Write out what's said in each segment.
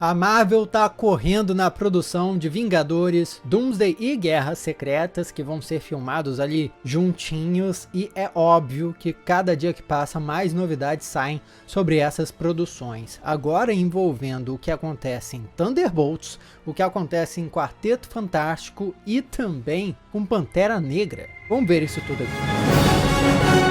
A Marvel tá correndo na produção de Vingadores, Doomsday e Guerras Secretas, que vão ser filmados ali juntinhos, e é óbvio que cada dia que passa mais novidades saem sobre essas produções. Agora envolvendo o que acontece em Thunderbolts, o que acontece em Quarteto Fantástico e também com Pantera Negra. Vamos ver isso tudo aqui.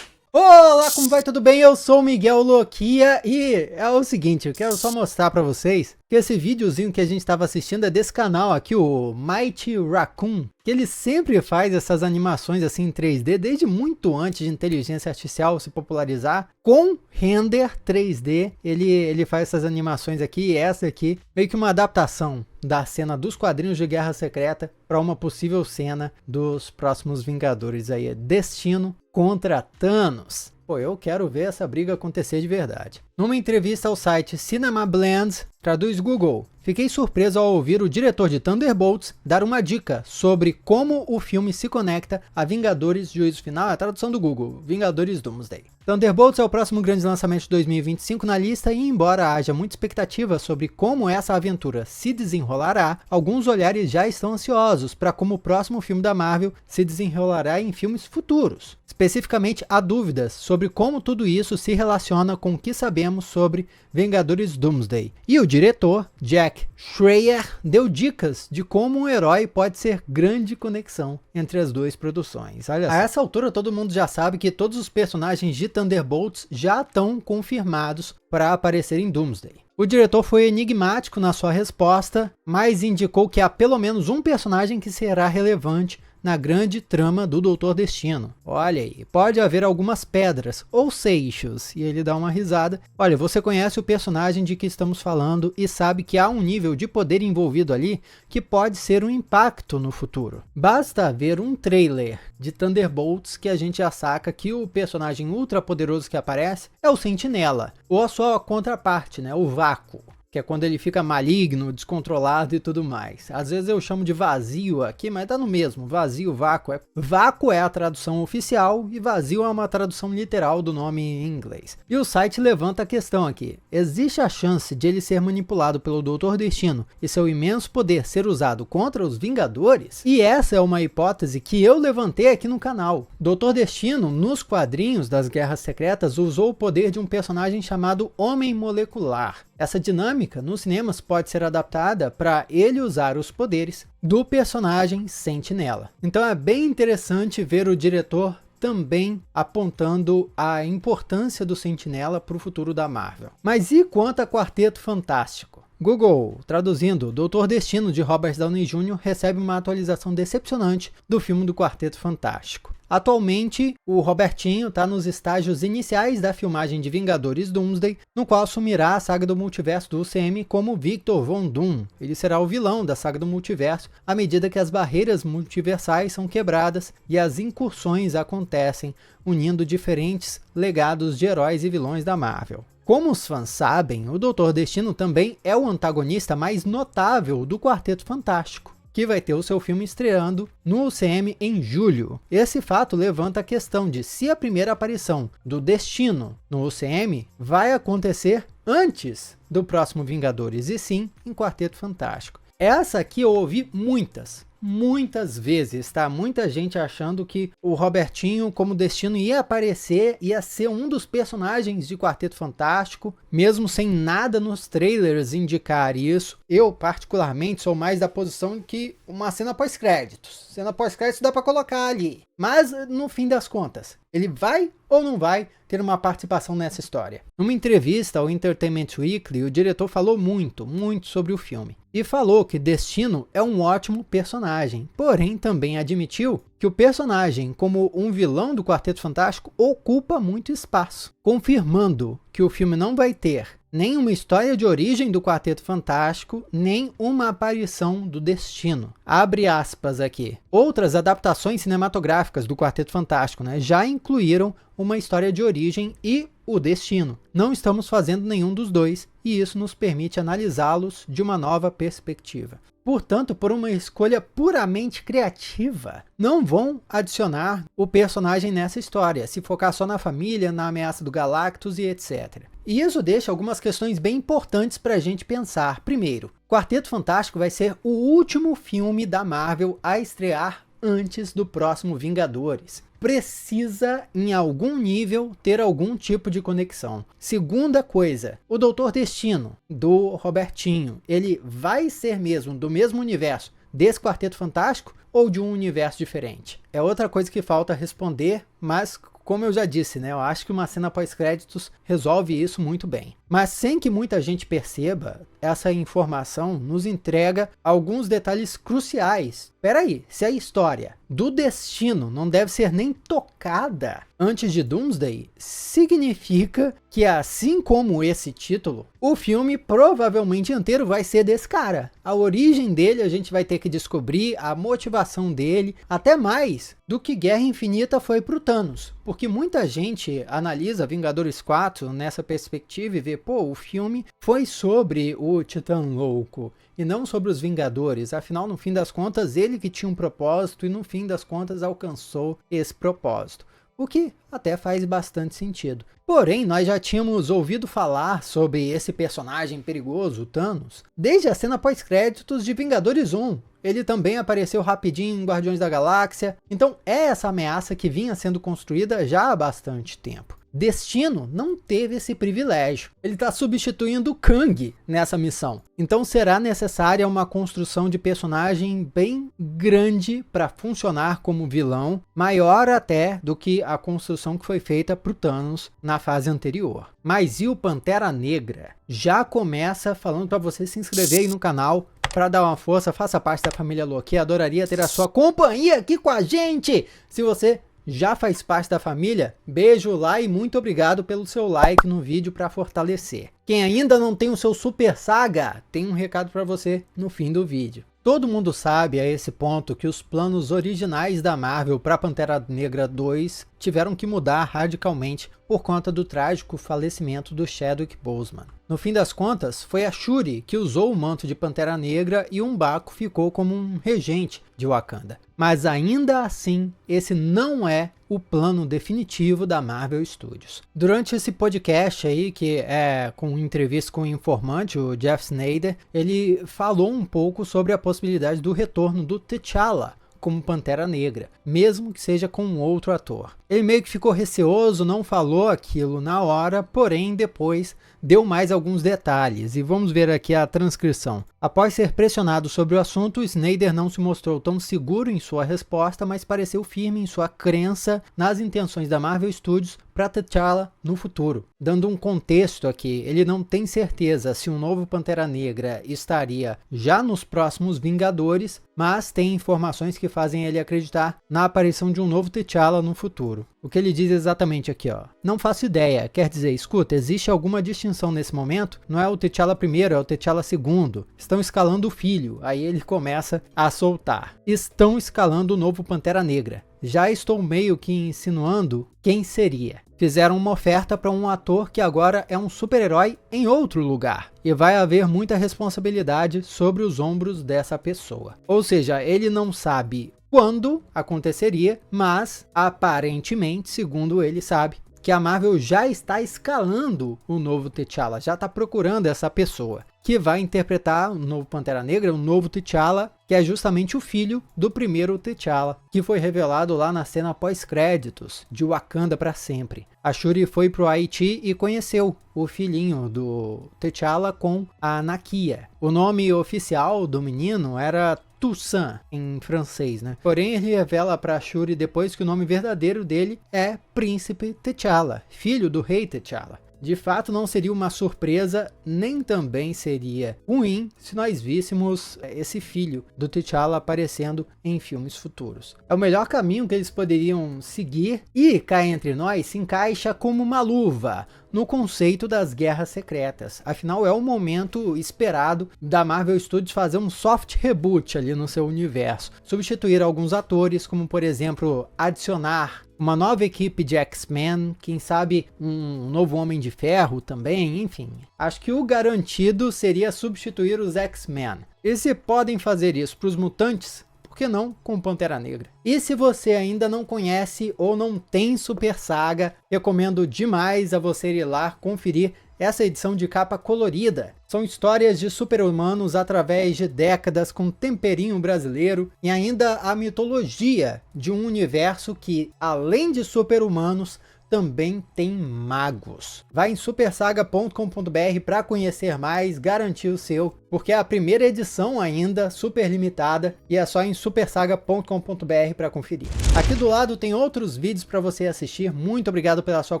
Olá, como vai? Tudo bem? Eu sou o Miguel Loquia e é o seguinte, eu quero só mostrar pra vocês que esse videozinho que a gente estava assistindo é desse canal aqui, o Mighty Raccoon, que ele sempre faz essas animações assim em 3D, desde muito antes de inteligência artificial se popularizar, com render 3D, ele faz essas animações aqui, e essa aqui, meio que uma adaptação da cena dos quadrinhos de Guerra Secreta para uma possível cena dos próximos Vingadores aí, Destino contra Thanos. Pô, eu quero ver essa briga acontecer de verdade. Numa entrevista ao site Cinema Blend, traduz Google, fiquei surpreso ao ouvir o diretor de Thunderbolts dar uma dica sobre como o filme se conecta a Vingadores Juízo Final, a tradução do Google, Vingadores Doomsday. Thunderbolts é o próximo grande lançamento de 2025 na lista e embora haja muita expectativa sobre como essa aventura se desenrolará, alguns olhares já estão ansiosos para como o próximo filme da Marvel se desenrolará em filmes futuros. Especificamente, há dúvidas sobre como tudo isso se relaciona com o que sabemos sobre Vingadores Doomsday. E o diretor, Jack Schreier, deu dicas de como um herói pode ser grande conexão entre as duas produções. Olha só. A essa altura todo mundo já sabe que todos os personagens de Thunderbolts já estão confirmados para aparecer em Doomsday. O diretor foi enigmático na sua resposta, mas indicou que há pelo menos um personagem que será relevante na grande trama do Doutor Destino. Olha aí, pode haver algumas pedras ou seixos, e ele dá uma risada. Olha, você conhece o personagem de que estamos falando e sabe que há um nível de poder envolvido ali que pode ser um impacto no futuro. Basta ver um trailer de Thunderbolts que a gente já saca que o personagem ultra poderoso que aparece é o Sentinela, ou a sua contraparte, né, o Vácuo, que é quando ele fica maligno, descontrolado e tudo mais. Às vezes eu chamo de vazio aqui, mas tá no mesmo, vazio, vácuo. Vácuo é a tradução oficial e vazio é uma tradução literal do nome em inglês. E o site levanta a questão aqui. Existe a chance de ele ser manipulado pelo Doutor Destino e seu imenso poder ser usado contra os Vingadores? E essa é uma hipótese que eu levantei aqui no canal. Doutor Destino, nos quadrinhos das Guerras Secretas, usou o poder de um personagem chamado Homem Molecular. Essa dinâmica nos cinemas pode ser adaptada para ele usar os poderes do personagem Sentinela. Então é bem interessante ver o diretor também apontando a importância do Sentinela para o futuro da Marvel. Mas e quanto a Quarteto Fantástico? Google, traduzindo, Doutor Destino de Robert Downey Jr. recebe uma atualização decepcionante do filme do Quarteto Fantástico. Atualmente, o Robertinho está nos estágios iniciais da filmagem de Vingadores Doomsday, no qual assumirá a saga do multiverso do UCM como Victor Von Doom. Ele será o vilão da saga do multiverso à medida que as barreiras multiversais são quebradas e as incursões acontecem, unindo diferentes legados de heróis e vilões da Marvel. Como os fãs sabem, o Doutor Destino também é o antagonista mais notável do Quarteto Fantástico, que vai ter o seu filme estreando no UCM em julho. Esse fato levanta a questão de se a primeira aparição do Destino no UCM vai acontecer antes do próximo Vingadores, e sim em Quarteto Fantástico. Essa aqui eu ouvi muitas vezes, tá? Muita gente achando que o Robertinho como Destino ia aparecer, ia ser um dos personagens de Quarteto Fantástico, mesmo sem nada nos trailers indicar isso. Eu, particularmente, sou mais da posição que uma cena pós-créditos. Cena pós-créditos dá pra colocar ali. Mas, no fim das contas, ele vai ou não vai ter uma participação nessa história? Numa entrevista ao Entertainment Weekly, o diretor falou muito sobre o filme. E falou que Destino é um ótimo personagem, porém também admitiu que o personagem, como um vilão do Quarteto Fantástico, ocupa muito espaço, confirmando que o filme não vai ter nem uma história de origem do Quarteto Fantástico, nem uma aparição do Destino. Abre aspas aqui. Outras adaptações cinematográficas do Quarteto Fantástico, né, já incluíram uma história de origem e o Destino. Não estamos fazendo nenhum dos dois, e isso nos permite analisá-los de uma nova perspectiva. Portanto, por uma escolha puramente criativa, não vão adicionar o personagem nessa história, se focar só na família, na ameaça do Galactus e etc. E isso deixa algumas questões bem importantes para a gente pensar. Primeiro, Quarteto Fantástico vai ser o último filme da Marvel a estrear antes do próximo Vingadores. Precisa, em algum nível, ter algum tipo de conexão. Segunda coisa, o Doutor Destino, do Robertinho, ele vai ser mesmo do mesmo universo desse Quarteto Fantástico ou de um universo diferente? É outra coisa que falta responder, mas como eu já disse, né, eu acho que uma cena pós-créditos resolve isso muito bem. Mas sem que muita gente perceba, essa informação nos entrega alguns detalhes cruciais. Peraí, se a história do Destino não deve ser nem tocada antes de Doomsday, significa que, assim como esse título, o filme provavelmente inteiro vai ser desse cara. A origem dele a gente vai ter que descobrir, a motivação dele, até mais do que Guerra Infinita foi pro Thanos. Porque muita gente analisa Vingadores 4 nessa perspectiva e vê, pô, o filme foi sobre o Titã Louco e não sobre os Vingadores. Afinal, no fim das contas, ele que tinha um propósito e no fim das contas alcançou esse propósito. O que até faz bastante sentido. Porém, nós já tínhamos ouvido falar sobre esse personagem perigoso, Thanos, desde a cena pós-créditos de Vingadores 1. Ele também apareceu rapidinho em Guardiões da Galáxia. Então é essa ameaça que vinha sendo construída já há bastante tempo. Destino não teve esse privilégio. Ele está substituindo Kang nessa missão. Então será necessária uma construção de personagem bem grande para funcionar como vilão, maior até do que a construção que foi feita para o Thanos na fase anterior. Mas e o Pantera Negra? Já começa falando para você se inscrever aí no canal, para dar uma força, faça parte da família Loki. Adoraria ter a sua companhia aqui com a gente. Se você já faz parte da família, beijo lá e muito obrigado pelo seu like no vídeo para fortalecer. Quem ainda não tem o seu Super Saga, tem um recado para você no fim do vídeo. Todo mundo sabe a esse ponto que os planos originais da Marvel para Pantera Negra 2 tiveram que mudar radicalmente por conta do trágico falecimento do Chadwick Boseman. No fim das contas, foi a Shuri que usou o manto de Pantera Negra e M'Baku ficou como um regente de Wakanda. Mas ainda assim, esse não é o plano definitivo da Marvel Studios. Durante esse podcast aí, que é com entrevista com o informante, o Jeff Snyder, ele falou um pouco sobre a possibilidade do retorno do T'Challa como Pantera Negra, mesmo que seja com um outro ator. Ele meio que ficou receoso, não falou aquilo na hora, porém depois deu mais alguns detalhes, e vamos ver aqui a transcrição. Após ser pressionado sobre o assunto, Snyder não se mostrou tão seguro em sua resposta, mas pareceu firme em sua crença nas intenções da Marvel Studios para T'Challa no futuro. Dando um contexto aqui, ele não tem certeza se um novo Pantera Negra estaria já nos próximos Vingadores, mas tem informações que fazem ele acreditar na aparição de um novo T'Challa no futuro. O que ele diz exatamente aqui, ó. Não faço ideia, quer dizer, escuta, existe alguma distinção nesse momento? Não é o T'Challa primeiro, é o T'Challa segundo. Estão escalando o filho. Aí ele começa a soltar. Estão escalando o novo Pantera Negra. Já estou meio que insinuando quem seria. Fizeram uma oferta para um ator que agora é um super-herói em outro lugar. E vai haver muita responsabilidade sobre os ombros dessa pessoa. Ou seja, ele não sabe quando aconteceria, mas aparentemente, segundo ele sabe, que a Marvel já está escalando o novo T'Challa, já está procurando essa pessoa que vai interpretar o novo Pantera Negra, o novo T'Challa, que é justamente o filho do primeiro T'Challa, que foi revelado lá na cena pós-créditos de Wakanda para sempre. A Shuri foi pro Haiti e conheceu o filhinho do T'Challa com a Nakia. O nome oficial do menino era Toussaint, em francês, né? Porém, ele revela para Shuri depois que o nome verdadeiro dele é Príncipe T'Challa, filho do rei T'Challa. De fato, não seria uma surpresa, nem também seria ruim se nós víssemos esse filho do T'Challa aparecendo em filmes futuros. É o melhor caminho que eles poderiam seguir e, cá entre nós, se encaixa como uma luva no conceito das guerras secretas. Afinal, é o momento esperado da Marvel Studios fazer um soft reboot ali no seu universo. Substituir alguns atores, como por exemplo, adicionar uma nova equipe de X-Men, quem sabe um novo Homem de Ferro também, enfim. Acho que o garantido seria substituir os X-Men. E se podem fazer isso para os mutantes, por que não com Pantera Negra? E se você ainda não conhece ou não tem Super Saga, recomendo demais a você ir lá conferir essa edição de capa colorida. São histórias de super-humanos através de décadas com temperinho brasileiro e ainda a mitologia de um universo que, além de super-humanos, também tem magos. Vai em supersaga.com.br para conhecer mais, garantir o seu, porque é a primeira edição ainda, super limitada, e é só em supersaga.com.br para conferir. Aqui do lado tem outros vídeos para você assistir. Muito obrigado pela sua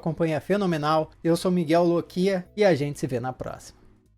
companhia fenomenal. Eu sou Miguel Loquia e a gente se vê na próxima.